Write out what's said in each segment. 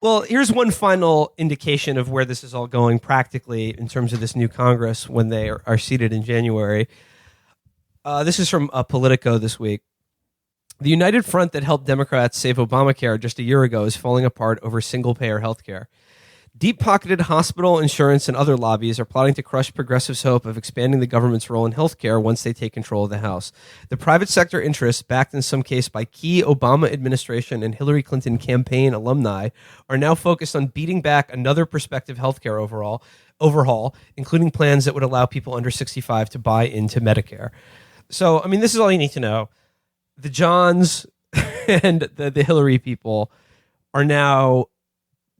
Well, here's one final indication of where this is all going practically in terms of this new Congress when they are seated in January. This is from Politico this week. The united front that helped Democrats save Obamacare just a year ago is falling apart over single-payer health care. Deep-pocketed hospital, insurance, and other lobbies are plotting to crush progressives' hope of expanding the government's role in healthcare once they take control of the House. The private sector interests, backed in some case by key Obama administration and Hillary Clinton campaign alumni, are now focused on beating back another prospective healthcare overhaul, including plans that would allow people under 65 to buy into Medicare. So, I mean, this is all you need to know. The Johns and the Hillary people are now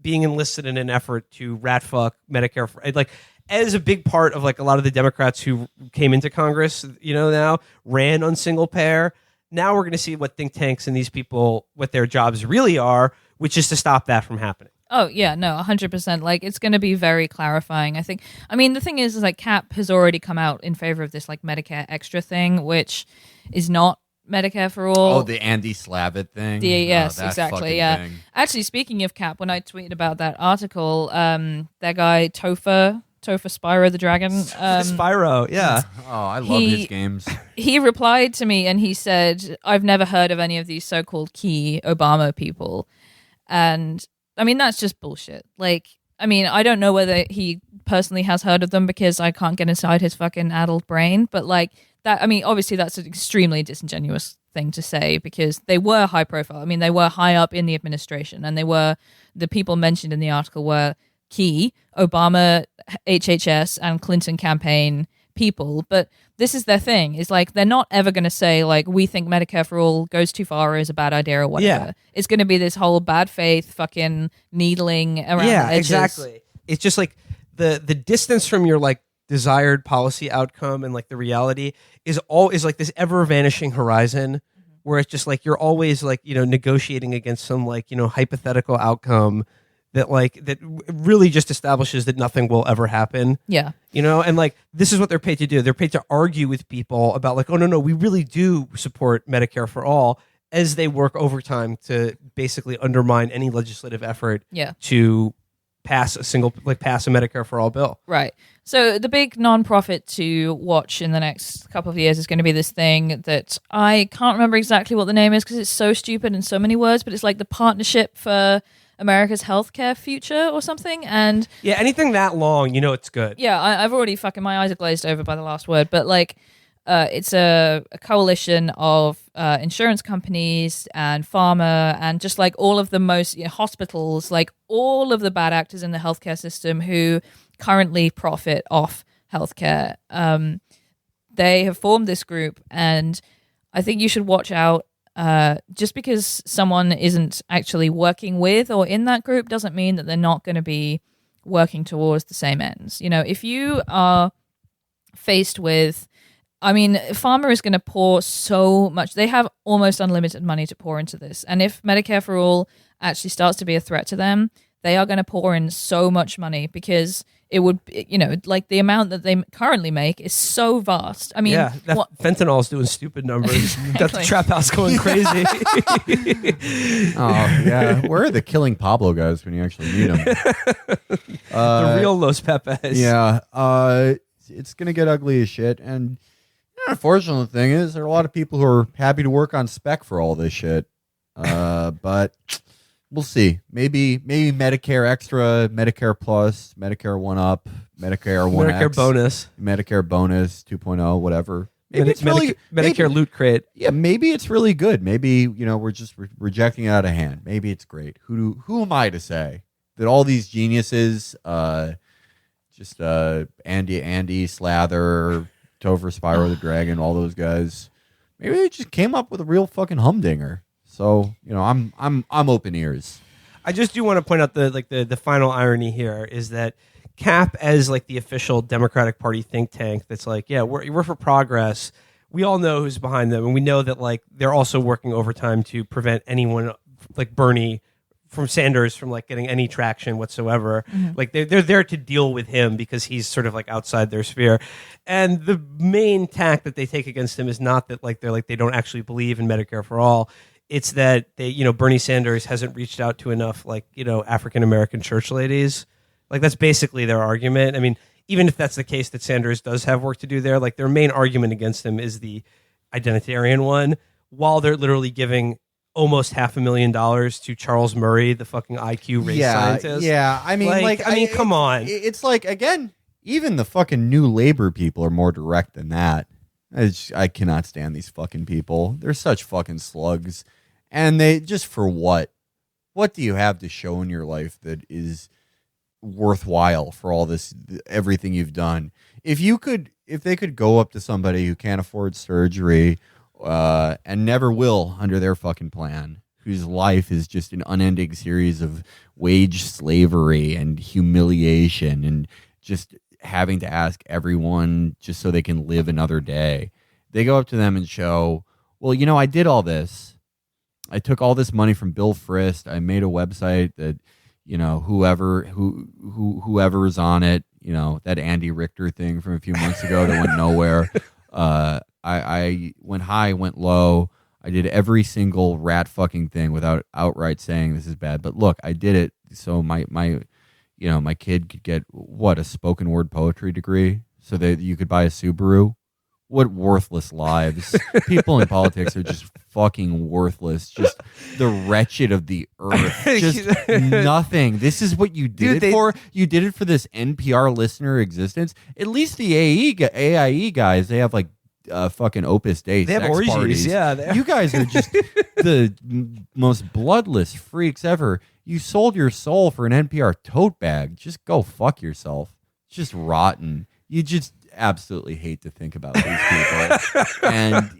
being enlisted in an effort to rat fuck Medicare as a big part of a lot of the Democrats who came into Congress, now ran on single payer. Now we're going to see what think tanks and these people, what their jobs really are, which is to stop that from happening. Oh, yeah, no, 100%. It's going to be very clarifying, I think. I mean, the thing is Cap has already come out in favor of this Medicare extra thing, which is not Medicare for all. Oh, the Andy Slavitt thing? Yes, that exactly, yeah. thing. Actually, speaking of Cap, when I tweeted about that article, that guy, Topher Spyro the Dragon. Spyro, yeah. Oh, I love his games. He replied to me and he said, I've never heard of any of these so-called key Obama people. And, I mean, that's just bullshit. I don't know whether he personally has heard of them because I can't get inside his fucking addled brain, but that, I mean, obviously that's an extremely disingenuous thing to say because they were high profile. I mean, they were high up in the administration and the people mentioned in the article were key Obama, HHS, and Clinton campaign people. But this is their thing. Is they're not ever going to say we think Medicare for all goes too far or is a bad idea or whatever. Yeah. It's going to be this whole bad faith fucking needling around the edges. Exactly. It's just the distance from your desired policy outcome and the reality is this ever vanishing horizon where it's just you're always negotiating against some hypothetical outcome that that really just establishes that nothing will ever happen. Yeah. And this is what they're paid to do. They're paid to argue with people about oh no, we really do support Medicare for all as they work overtime to basically undermine any legislative effort to pass a Medicare for all bill. Right. So the big nonprofit to watch in the next couple of years is going to be this thing that I can't remember exactly what the name is because it's so stupid in so many words, but it's the Partnership for America's Healthcare Future or something. And yeah, anything that long, it's good. Yeah, I've already my eyes are glazed over by the last word, but it's a coalition of insurance companies and pharma and just all of the most hospitals, all of the bad actors in the healthcare system who currently profit off healthcare. They have formed this group, and I think you should watch out. Just because someone isn't actually working with or in that group doesn't mean that they're not going to be working towards the same ends. If you are faced with, I mean, pharma is going to pour so much. They have almost unlimited money to pour into this. And if Medicare for all actually starts to be a threat to them, they are going to pour in so much money because it would, the amount that they currently make is so vast. I mean, fentanyl's doing stupid numbers. Exactly. Got the trap house going crazy. Oh, yeah. Where are the Killing Pablo guys when you actually need them? The real Los Pepes. Yeah. It's going to get ugly as shit. And the unfortunate thing is there are a lot of people who are happy to work on spec for all this shit. But we'll see. Maybe Medicare Extra, Medicare Plus, Medicare 1-Up, Medicare 1X. Medicare Bonus. Medicare Bonus 2.0, whatever. Maybe it's really Medicare Loot Crate. Yeah, maybe it's really good. Maybe, we're just rejecting it out of hand. Maybe it's great. Who am I to say that all these geniuses, Andy Slather, Topher Spyro the Dragon, all those guys, maybe they just came up with a real fucking humdinger. So, I'm open ears. I just do want to point out the final irony here is that Cap, as the official Democratic Party think tank, that's we're for progress. We all know who's behind them, and we know that they're also working overtime to prevent anyone Bernie from Sanders from getting any traction whatsoever. Mm-hmm. They're there to deal with him because he's sort of outside their sphere. And the main tack that they take against him is not that they don't actually believe in Medicare for all. It's that Bernie Sanders hasn't reached out to enough African American church ladies. Like that's basically their argument. I mean, even if that's the case that Sanders does have work to do there, like their main argument against him is the identitarian one, while they're literally giving almost $500,000 to Charles Murray, the fucking IQ race scientist. Yeah, I mean, come on. It's like, again, even the fucking New Labor people are more direct than that. I cannot stand these fucking people. They're such fucking slugs. And they just for what? What do you have to show in your life that is worthwhile for all this, everything you've done? If they could go up to somebody who can't afford surgery and never will under their fucking plan, whose life is just an unending series of wage slavery and humiliation and just having to ask everyone just so they can live another day. They go up to them and show, well, I did all this. I took all this money from Bill Frist. I made a website that, whoever is on it, that Andy Richter thing from a few months ago that went nowhere. I went high, went low. I did every single rat fucking thing without outright saying this is bad. But look, I did it so my kid could get a spoken word poetry degree so that you could buy a Subaru. What worthless lives. People in politics are just fucking worthless. Just the wretched of the earth. Just nothing. This is what you did it for? You did it for this NPR listener existence? At least the AIE guys, they have fucking Opus Dei they have sex orgies. parties. Yeah, you guys are just the most bloodless freaks ever. You sold your soul for an NPR tote bag. Just go fuck yourself. It's just rotten. You just absolutely hate to think about these people. And